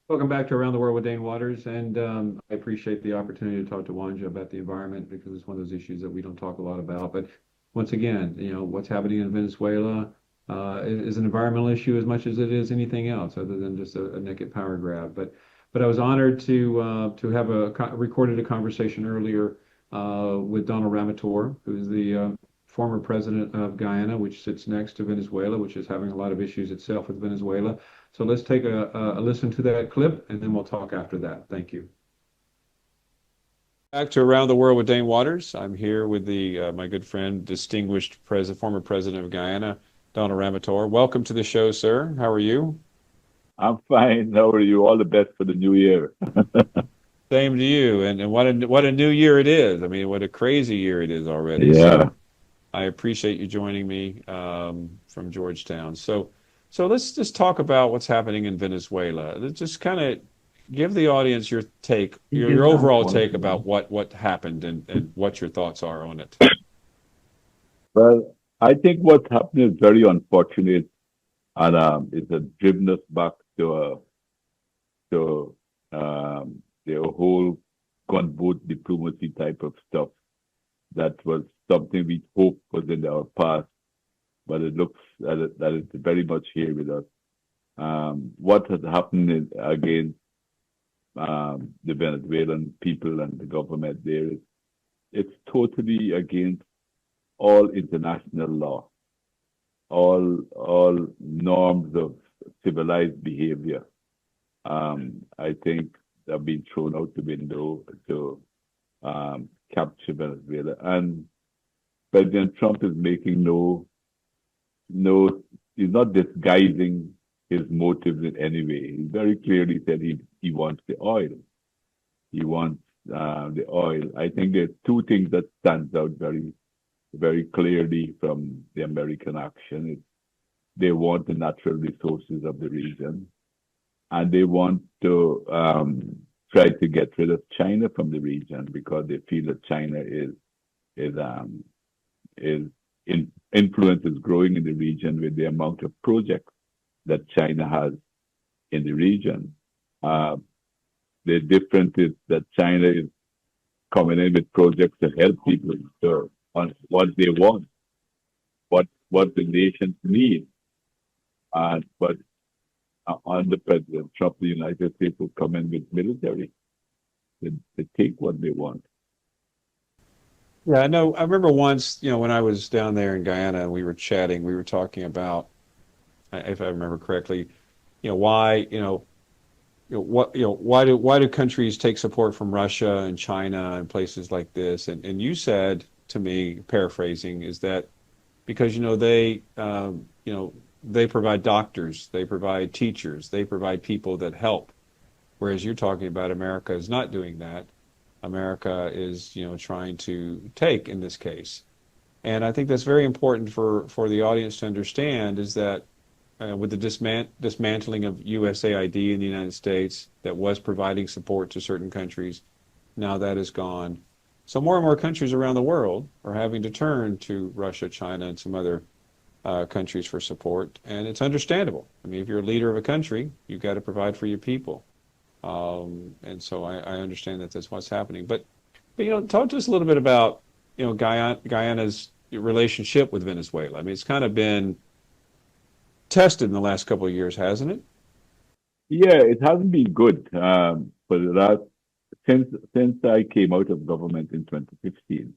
Welcome back to Around the World with Dane Waters, and I appreciate the opportunity to talk to Wanja about the environment because it's one of those issues that we don't talk a lot about. But once again, what's happening in Venezuela is an environmental issue as much as it is anything else, other than just a naked power grab. But I was honored to have recorded a conversation earlier with Donald Ramotar, who's the former president of Guyana, which sits next to Venezuela, which is having a lot of issues itself with Venezuela. So let's take a listen to that clip and then we'll talk after that. Thank you. Back to Around the World with Dane Waters. I'm here with my good friend, distinguished former president of Guyana, Donald Ramotar. Welcome to the show, sir. How are you? I'm fine. How are you? All the best for the new year. Same to you. And what a new year it is. I mean, what a crazy year it is already. Yeah. So I appreciate you joining me from Georgetown. So let's just talk about what's happening in Venezuela. Let's just kind of give the audience your take, your overall take about what happened and what your thoughts are on it. Well, I think what's happened is very unfortunate, and it's driven us back to the whole gunboat diplomacy type of stuff. That was something we hoped was in our past, but it looks that it's very much here with us. What has happened against the Venezuelan people and the government there is it's totally against all international law, all norms of civilized behavior. I think they've been thrown out the window to capture Venezuela, and President Trump is making no, he's not disguising his motives in any way. He very clearly said he wants the oil. He wants the oil. I think there's two things that stands out very clearly from the American action. They want the natural resources of the region, and they want to try to get rid of China from the region because they feel that China is influence is growing in the region with the amount of projects that China has in the region. The difference is that China is coming in with projects to help people on what they want, what the nations need. But under President Trump, the United States will come in with military to take what they want. Yeah, I know. I remember once, when I was down there in Guyana and we were chatting, we were talking about, if I remember correctly, why, why do countries take support from Russia and China and places like this? And you said to me, paraphrasing, is that because they provide doctors, they provide teachers, they provide people that help, whereas you're talking about America is not doing that. America is, trying to take in this case. And I think that's very important for the audience to understand is that with the dismantling of USAID in the United States that was providing support to certain countries, now that is gone. So more and more countries around the world are having to turn to Russia, China, and some other countries for support. And it's understandable. I mean, if you're a leader of a country, you've got to provide for your people. And so I understand that that's what's happening. But talk to us a little bit about Guyana's relationship with Venezuela. I mean, it's kind of been tested in the last couple of years, hasn't it? Yeah, it hasn't been good for the last since I came out of government in 2015.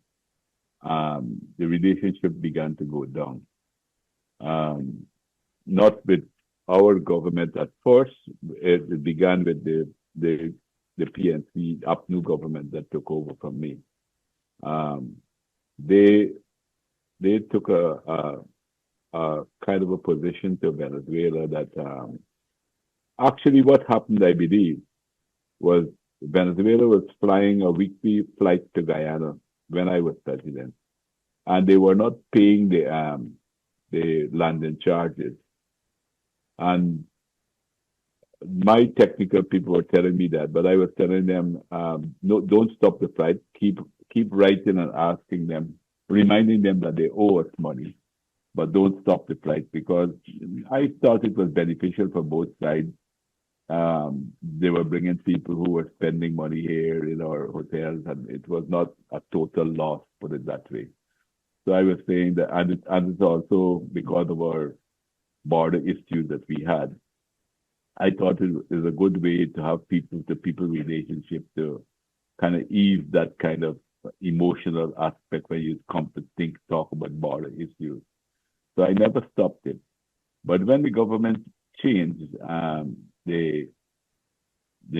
The relationship began to go down. Not with our government at first. It began with the PNC APNU government that took over from me. They took a kind of a position to Venezuela that actually what happened, I believe, was Venezuela was flying a weekly flight to Guyana when I was president, and they were not paying the landing charges. And my technical people were telling me that, but I was telling them, no, don't stop the flight. Keep writing and asking them, reminding them that they owe us money, but don't stop the flight because I thought it was beneficial for both sides. They were bringing people who were spending money here in our hotels, and it was not a total loss, put it that way. So I was saying that, and it's also because of our border issues that we had. I thought it was a good way to have people to people relationship to kind of ease that kind of emotional aspect when you come to talk about border issues. So I never stopped it. But when the government changed, the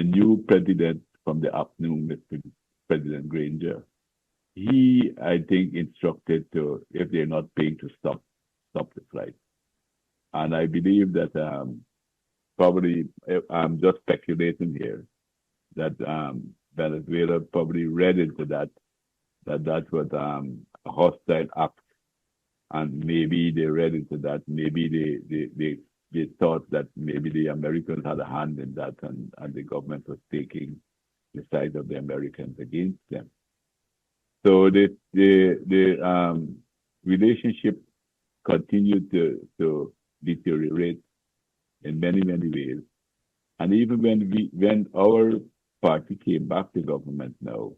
new president from the afternoon, Mr. President Granger, he, I think, instructed to, if they're not paying, to stop the flight. And I believe that probably, I'm just speculating here, that Venezuela probably read into that was a hostile act, and maybe they read into that. Maybe they thought that maybe the Americans had a hand in that, and the government was taking the side of the Americans against them. So the relationship continued to deteriorate in many ways. And even when our party came back to government now,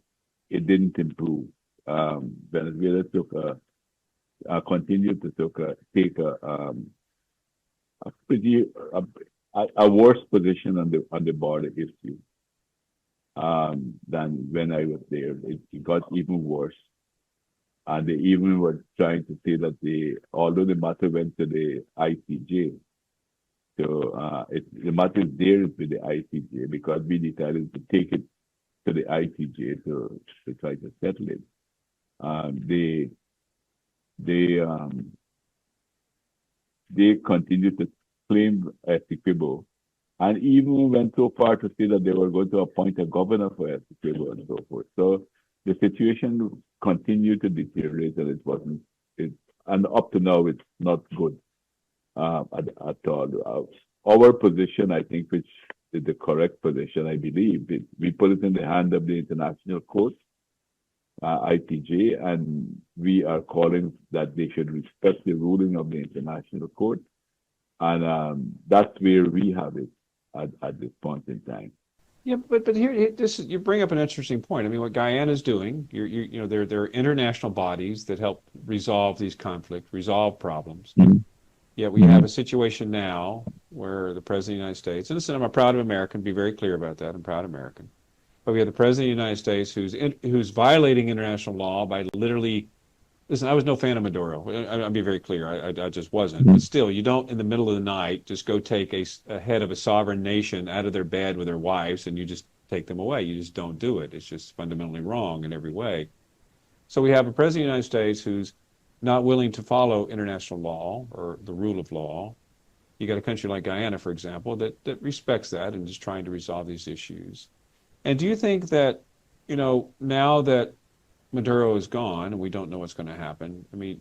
it didn't improve. Venezuela continued to take a pretty a worse position on the border issue than when I was there. It got even worse, and they even were trying to say that although the matter went to the ICJ, so the matter is there with the ICJ because we decided to take it to the ICJ to try to settle it. They continued to claim Essequibo, and even went so far to say that they were going to appoint a governor for Essequibo and so forth. So the situation continued to deteriorate, and and up to now, it's not good at all. Our position, I think, which is the correct position, I believe, we put it in the hand of the International Court, ITJ, and we are calling that they should respect the ruling of the International Court, and that's where we have it at this point in time. Yeah, but you bring up an interesting point. I mean, what Guyana is doing, you know, there are international bodies that help resolve these conflicts, resolve problems. Mm-hmm. Yet we have a situation now where the President of the United States, and listen, I'm a proud American, be very clear about that, I'm proud American. But we have the President of the United States who's violating international law by literally, listen, I was no fan of Maduro. I'll be very clear, I just wasn't. But still, you don't, in the middle of the night, just go take a head of a sovereign nation out of their bed with their wives and you just take them away. You just don't do it. It's just fundamentally wrong in every way. So we have a President of the United States who's not willing to follow international law or the rule of law. You got a country like Guyana, for example, that respects that and is trying to resolve these issues. And do you think that, you know, now that Maduro is gone and we don't know what's going to happen, I mean,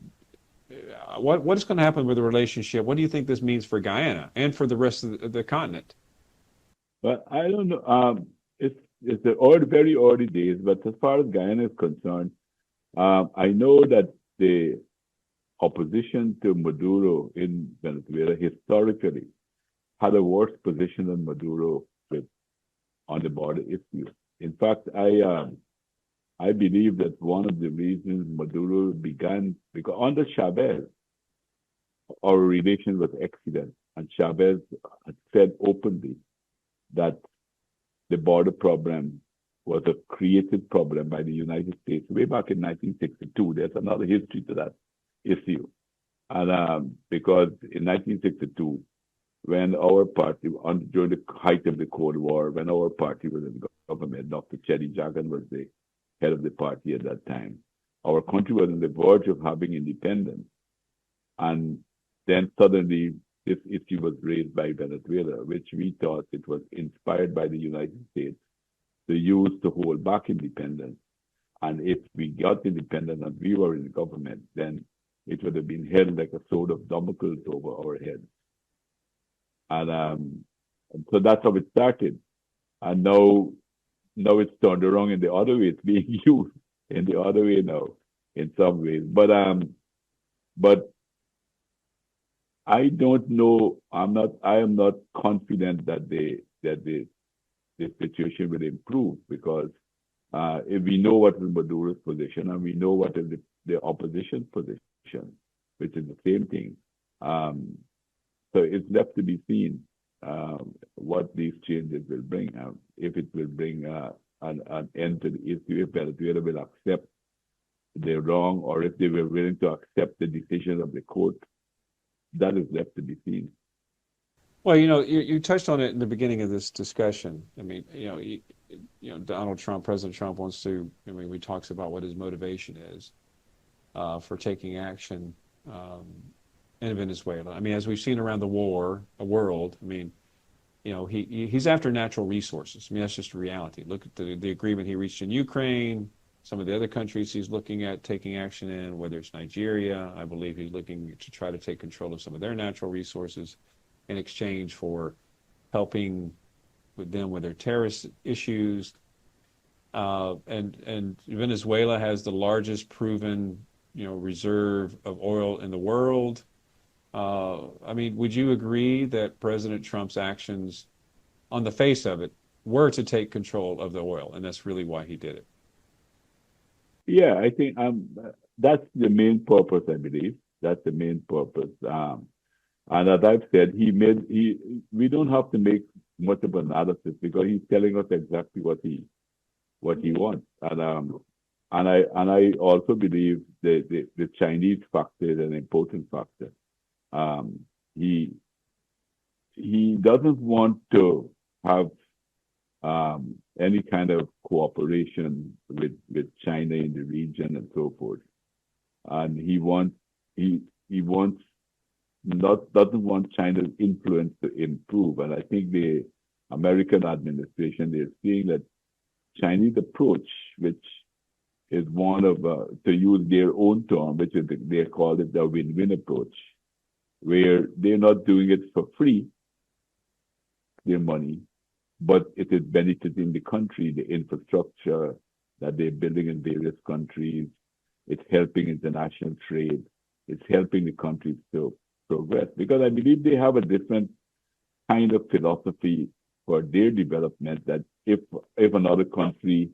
what is going to happen with the relationship? What do you think this means for Guyana and for the rest of the continent? But I don't know. It's very early days, but as far as Guyana is concerned, I know that the opposition to Maduro in Venezuela historically had a worse position than Maduro on the border issue. In fact, I believe that one of the reasons Maduro began, because under Chavez, our relation was excellent, and Chavez had said openly that the border problem was a created problem by the United States way back in 1962. There's another history to that issue. And because in 1962, when our party, during the height of the Cold War, when our party was in government, Dr. Chetty Jagan was the head of the party at that time. Our country was on the verge of having independence. And then suddenly this issue was raised by Venezuela, which we thought it was inspired by the United States to use to hold back independence. And if we got independence and we were in the government, then it would have been held like a sword of Damocles over our heads. And so that's how it started. And now it's turned around in the other way. It's being used in the other way now, in some ways. But I don't know. I am not confident that the situation will improve because if we know what is Maduro's position and we know what is the opposition position, which is the same thing. Um, so it's left to be seen what these changes will bring. If it will bring an end to the issue, if Venezuela will accept they're wrong, or if they were willing to accept the decision of the court, that is left to be seen. Well, you touched on it in the beginning of this discussion. I mean, Donald Trump, President Trump wants to, I mean, he talks about what his motivation is for taking action in Venezuela. I mean, as we've seen around the world, I mean, he's after natural resources. I mean, that's just a reality. Look at the agreement he reached in Ukraine, some of the other countries he's looking at taking action in, whether it's Nigeria. I believe he's looking to try to take control of some of their natural resources in exchange for helping with them with their terrorist issues. And Venezuela has the largest proven, reserve of oil in the world. I mean, would you agree that President Trump's actions, on the face of it, were to take control of the oil, and that's really why he did it? Yeah, I think that's the main purpose. I believe that's the main purpose. And as I've said, we don't have to make much of analysis because he's telling us exactly what he wants. And I also believe the Chinese factor is an important factor. Um, he he doesn't want to have any kind of cooperation with China in the region and so forth. And he wants not doesn't want China's influence to improve. And I think the American administration, they're seeing that Chinese approach, which is one of to use their own term, which is they call it the win-win approach, where they're not doing it for free, their money, but it is benefiting the country, the infrastructure that they're building in various countries. It's helping international trade. It's helping the countries to progress because I believe they have a different kind of philosophy for their development that if another country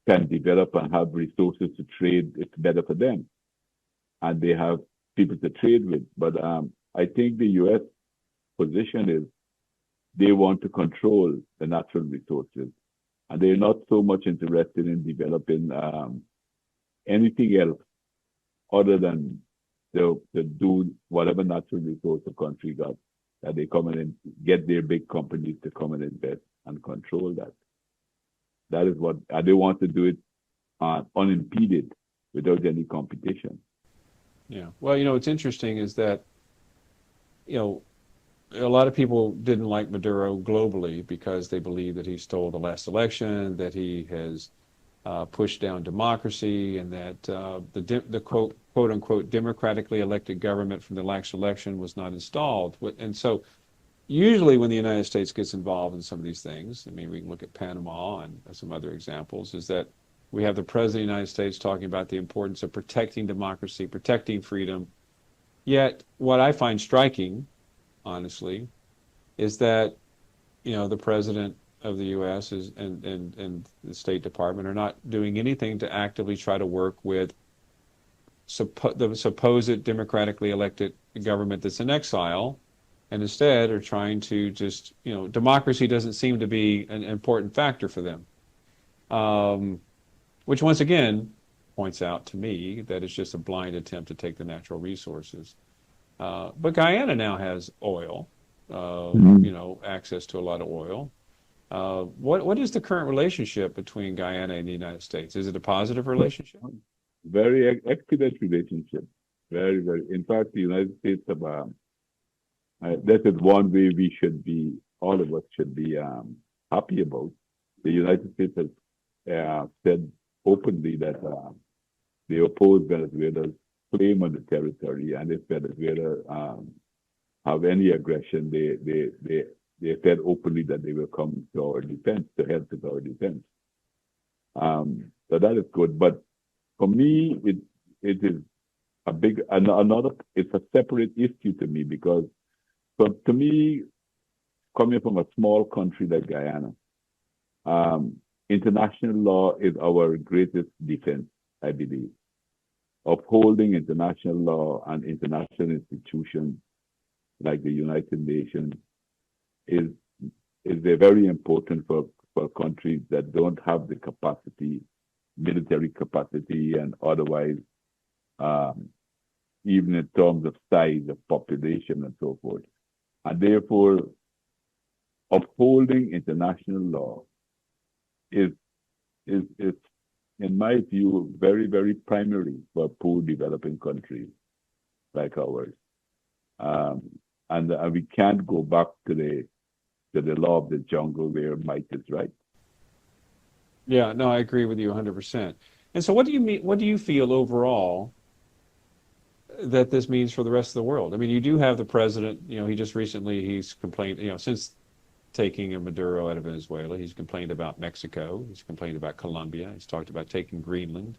can develop and have resources to trade, it's better for them. And they have people to trade with. But I think the U.S. position is they want to control the natural resources. And they're not so much interested in developing anything else other than to do whatever natural resource the country got, that they come in and get their big companies to come and invest and control that. That is what they want to do it unimpeded without any competition. Yeah. Well, what's interesting is that, you know, a lot of people didn't like Maduro globally because they believe that he stole the last election, that he has pushed down democracy, and that the quote unquote democratically elected government from the last election was not installed. And so, usually, when the United States gets involved in some of these things, I mean, we can look at Panama and some other examples, is that we have the President of the United States talking about the importance of protecting democracy, protecting freedom. Yet, what I find striking, honestly, is that the President of the U.S. and the State Department are not doing anything to actively try to work with the supposed democratically elected government that's in exile, and instead are trying to just, democracy doesn't seem to be an important factor for them. Which once again points out to me that it's just a blind attempt to take the natural resources. But Guyana now has oil, access to a lot of oil. What is the current relationship between Guyana and the United States? Is it a positive relationship? Very excellent relationship. Very, very. In fact, the United States have, that is one way we should be, all of us should be happy about. The United States has said openly that they oppose Venezuela's claim on the territory, and if Venezuela have any aggression, they said openly that they will come to our defense, to help with our defense. So that is good. But for me, it is another, it's a separate issue to me because, to me, coming from a small country like Guyana, um, international law is our greatest defense, I believe. Upholding international law and international institutions like the United Nations is very important for countries that don't have the capacity, military capacity, and otherwise, um, even in terms of size of population and so forth. And therefore, upholding international law is is in my view very, very primary for poor developing countries like ours. Um, and we can't go back to the law of the jungle where might is right. Yeah, no, I agree with you 100%. And so what do you mean, what do you feel overall that this means for the rest of the world? I mean, you do have the president, he just recently, he's complained, since taking a Maduro out of Venezuela, he's complained about Mexico, he's complained about Colombia, he's talked about taking Greenland.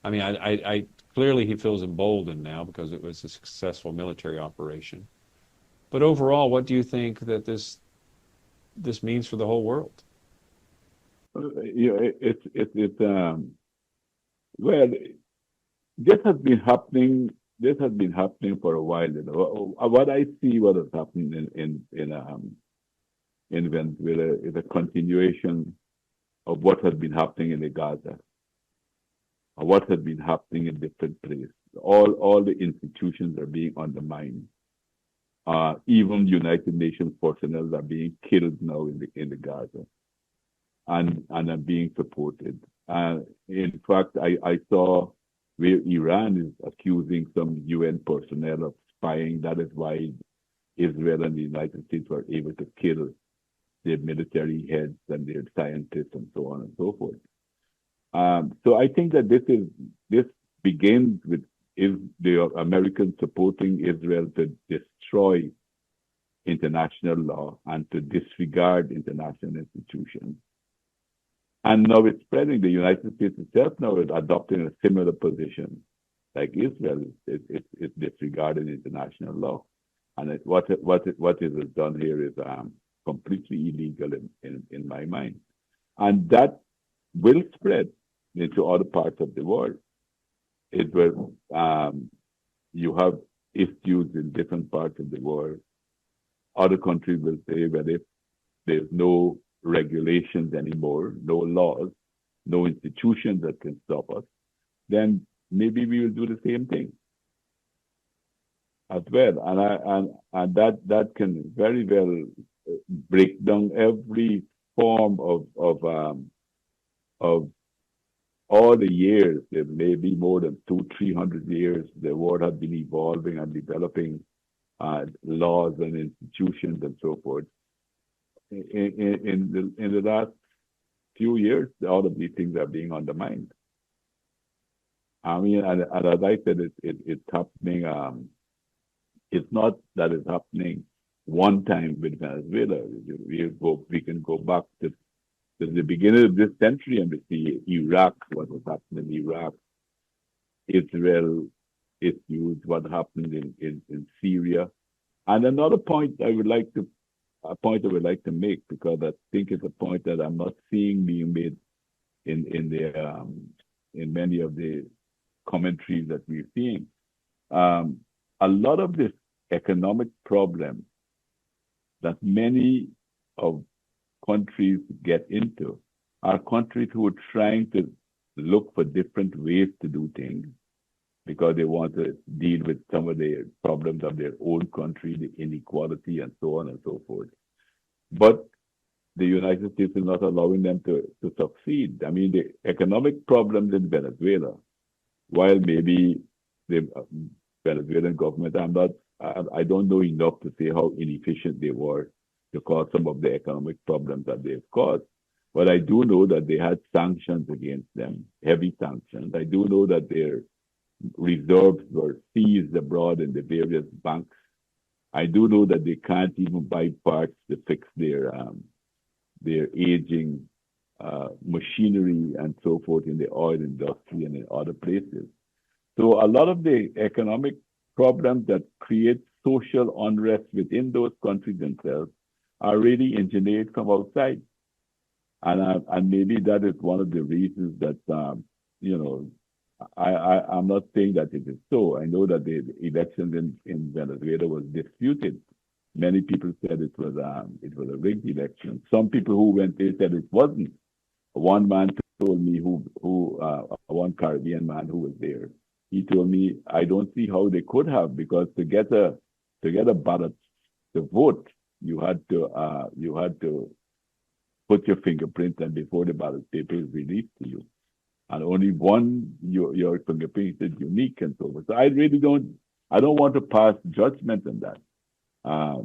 I mean, I clearly he feels emboldened now because it was a successful military operation. But overall, what do you think that this means for the whole world? Well, this has been happening. This has been happening for a while. What I see, what is happening in Venezuela is a continuation of what has been happening in the Gaza, or what has been happening in different places. All the institutions are being undermined. Even United Nations personnel are being killed now in the Gaza, and are being supported. In fact, I saw where Iran is accusing some UN personnel of spying. That is why Israel and the United States were able to kill their military heads and their scientists and so on and so forth. So I think that this begins with the Americans supporting Israel to destroy international law and to disregard international institutions. And now it's spreading. The United States itself now is adopting a similar position, like Israel is disregarding international law. And what it has done here is completely illegal in my mind. And that will spread into other parts of the world. It will, you have issues in different parts of the world. Other countries will say, well, if there's no regulations anymore, no laws, no institutions that can stop us, then maybe we will do the same thing as well. And that can very well break down every form of all the years. There may be more than 200-300 years. The world has been evolving and developing laws and institutions and so forth. In the last few years, all of these things are being undermined. I mean, and as I said, it's happening. It's not that it's happening one time with Venezuela. We can go back to the beginning of this century and we see Iraq, what was happening in Iraq, Israel issues, what happened in Syria. And another point I would like to make, because I think it's a point that I'm not seeing being made in many of the commentaries that we're seeing. A lot of this economic problem that many of countries get into are countries who are trying to look for different ways to do things because they want to deal with some of the problems of their own country, the inequality and so on and so forth. But the United States is not allowing them to succeed. I mean, the economic problems in Venezuela, while maybe the Venezuelan government, I don't know enough to say how inefficient they were to cause some of the economic problems that they've caused. But I do know that they had sanctions against them, heavy sanctions. I do know that their reserves were seized abroad in the various banks. I do know that they can't even buy parts to fix their aging machinery and so forth in the oil industry and in other places. So a lot of the economic problems that create social unrest within those countries themselves are really engineered from outside. And maybe that is one of the reasons that, you know, I'm not saying that it is so. I know that the elections in Venezuela was disputed. Many people said it was a rigged election. Some people who went there said it wasn't. One man told me one Caribbean man who was there. He told me, I don't see how they could have, because to get a ballot to vote, you had to put your fingerprint, and before the ballot paper is released to you, and only one your fingerprint is unique and so forth. So I don't want to pass judgment on that,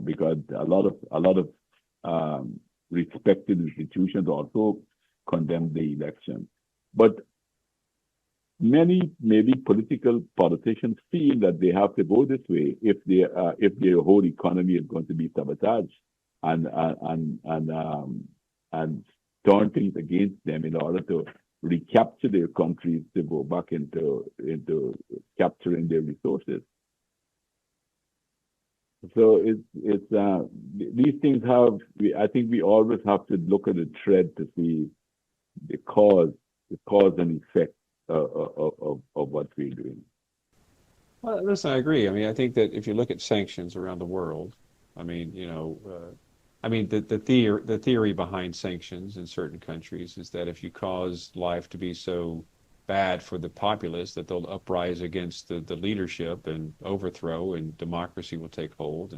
because a lot of respected institutions also condemn the election. But many maybe politicians feel that they have to go this way if their whole economy is going to be sabotaged and turn things against them in order to recapture their countries, to go back into capturing their resources. So these things I think we always have to look at the thread to see the cause and effect of what we're doing. Well, listen, I agree. I mean, I think that if you look at sanctions around the world, I mean, the theory behind sanctions in certain countries is that if you cause life to be so bad for the populace that they'll uprise against the leadership and overthrow, and democracy will take hold.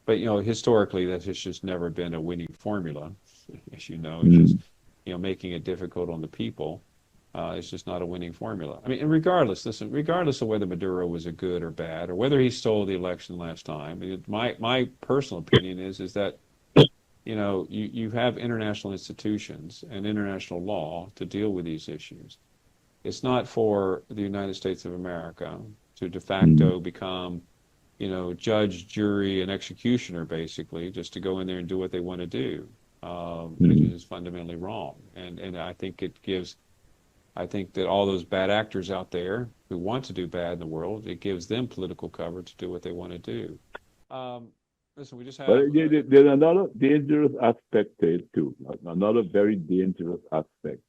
But historically, that has just never been a winning formula. As you know, it's just making it difficult on the people. It's just not a winning formula. I mean, and regardless of whether Maduro was a good or bad, or whether he stole the election last time, my personal opinion is that you have international institutions and international law to deal with these issues. It's not for the United States of America to de facto become, judge, jury, and executioner, basically, just to go in there and do what they want to do, which is fundamentally wrong. And I think that all those bad actors out there who want to do bad in the world, it gives them political cover to do what they want to do. Listen, we just have. But there's another dangerous aspect to it too. Another very dangerous aspect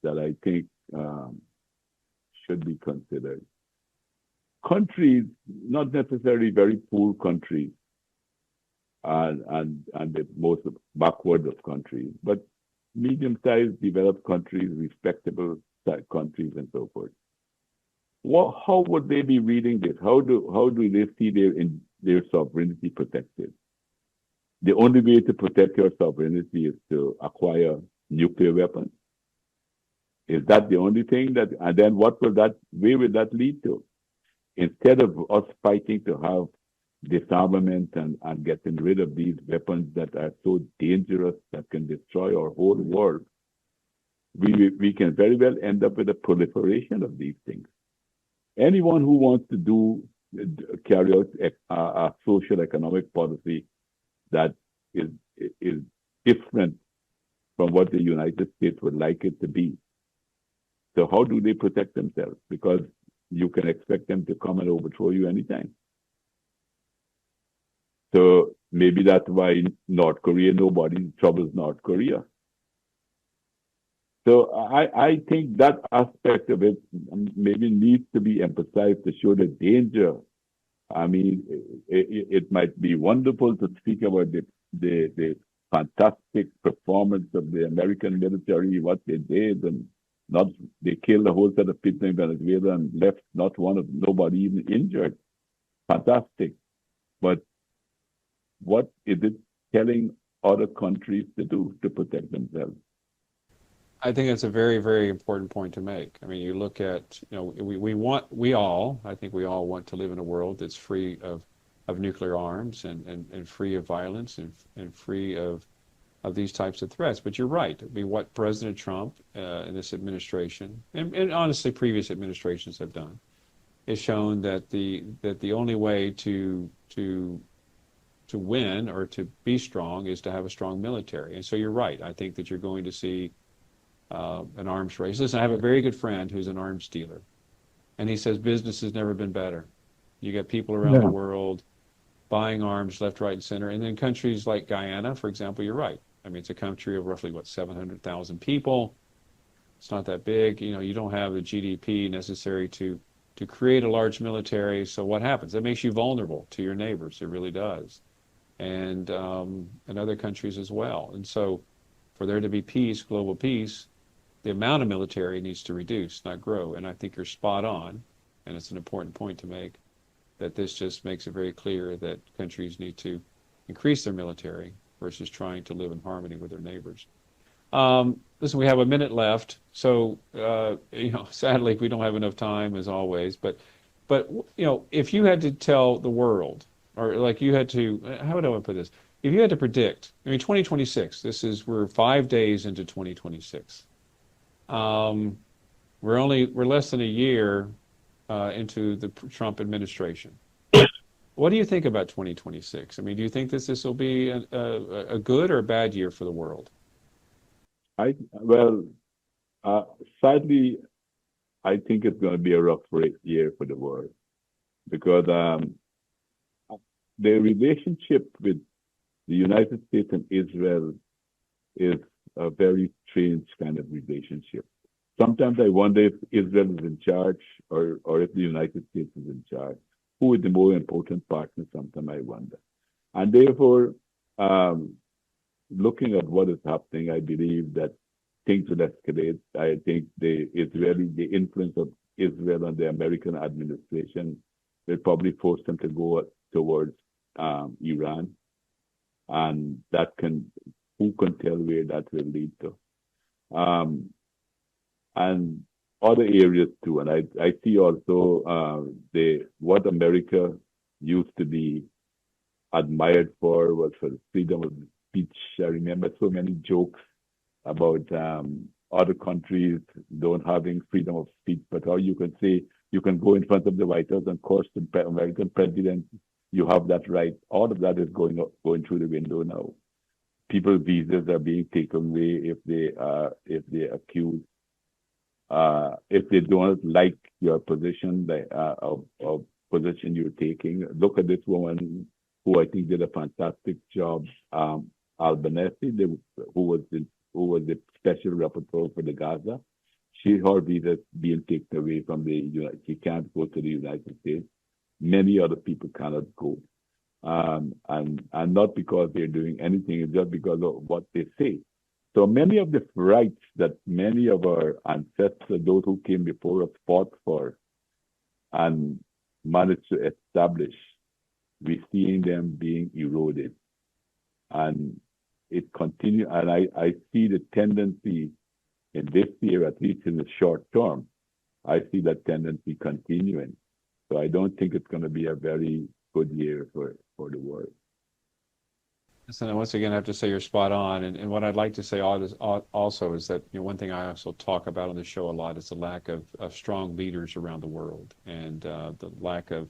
that I think should be considered. Countries, not necessarily very poor countries, and the most backward of countries, but medium-sized developed countries, respectable countries, and so forth. How would they be reading this? How do they see their sovereignty protected? The only way to protect your sovereignty is to acquire nuclear weapons. Is that the only thing and then where will that lead to? Instead of us fighting to have disarmament and getting rid of these weapons that are so dangerous that can destroy our whole world, we can very well end up with a proliferation of these things. Anyone who wants to carry out a social economic policy that is different from what the United States would like it to be. So how do they protect themselves? Because you can expect them to come and overthrow you anytime. So maybe that's why North Korea, nobody troubles North Korea. So I think that aspect of it maybe needs to be emphasized to show the danger. I mean, it might be wonderful to speak about the fantastic performance of the American military, what they did, and they killed a whole set of people in Venezuela and left nobody even injured. Fantastic. But what is it telling other countries to do to protect themselves? I think that's a very, very important point to make. I mean, you look at, I think we all want to live in a world that's free of nuclear arms and free of violence and free of these types of threats. But you're right. I mean, what President Trump and this administration, and honestly previous administrations have done, is shown that the only way to win or to be strong is to have a strong military. And so you're right. I think that you're going to see an arms race. Listen, I have a very good friend who's an arms dealer, And he says business has never been better. You got people around the Yeah. world buying arms left, right, and center. And then countries like Guyana, for example, you're right. I mean, it's a country of roughly, what, 700,000 people. It's not that big. You know, you don't have the GDP necessary to create a large military. So what happens? That makes you vulnerable to your neighbors. It really does. And other countries as well. And so for there to be peace, global peace, the amount of military needs to reduce, not grow. And I think you're spot on, and it's an important point to make, that this just makes it very clear that countries need to increase their military versus trying to live in harmony with their neighbors. Listen, we have a minute left, so sadly, we don't have enough time as always. But if you had to tell the world, or like you had to, how would I put this? If you had to predict, I mean, 2026. We're 5 days into 2026. Um, we're less than a year into the Trump administration. What do you think about 2026? I mean, do you think this will be a good or a bad year for the world? Well, uh, sadly, I think it's going to be a rough year for the world because the relationship with the United States and Israel is a very strange kind of relationship. Sometimes I wonder if Israel is in charge or if the United States is in charge. Who is the more important partner? Sometimes I wonder. And therefore, um, looking at what is happening, I believe that things will escalate. I think the influence of Israel on the American administration will probably force them to go towards Iran, and who can tell where that will lead to? Um, and other areas too. And I see also what America used to be admired for was for freedom of speech. I remember so many jokes about other countries don't having freedom of speech, but how you can say you can go in front of the White House and curse the American president, you have that right. All of that is going through the window now. People's visas are being taken away if they accuse if they don't like your position of position you're taking. Look at this woman who I think did a fantastic job, Albanese, who was the special rapporteur for the Gaza. Her visa is being taken away from she can't go to the United States. Many other people cannot go. And not because they're doing anything, it's just because of what they say. So many of the rights that many of our ancestors, those who came before us, fought for and managed to establish, we're seeing them being eroded. And it continues, and I see the tendency in this year, at least in the short term, I see that tendency continuing. So I don't think it's going to be a very good year for the world. So once again, I have to say you're spot on. And what I'd like to say also is that one thing I also talk about on the show a lot is the lack of strong leaders around the world, and the lack of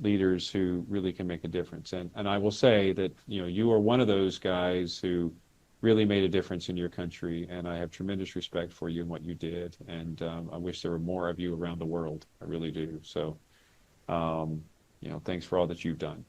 leaders who really can make a difference. And I will say that you are one of those guys who really made a difference in your country, and I have tremendous respect for you and what you did. And I wish there were more of you around the world. I really do. So, thanks for all that you've done.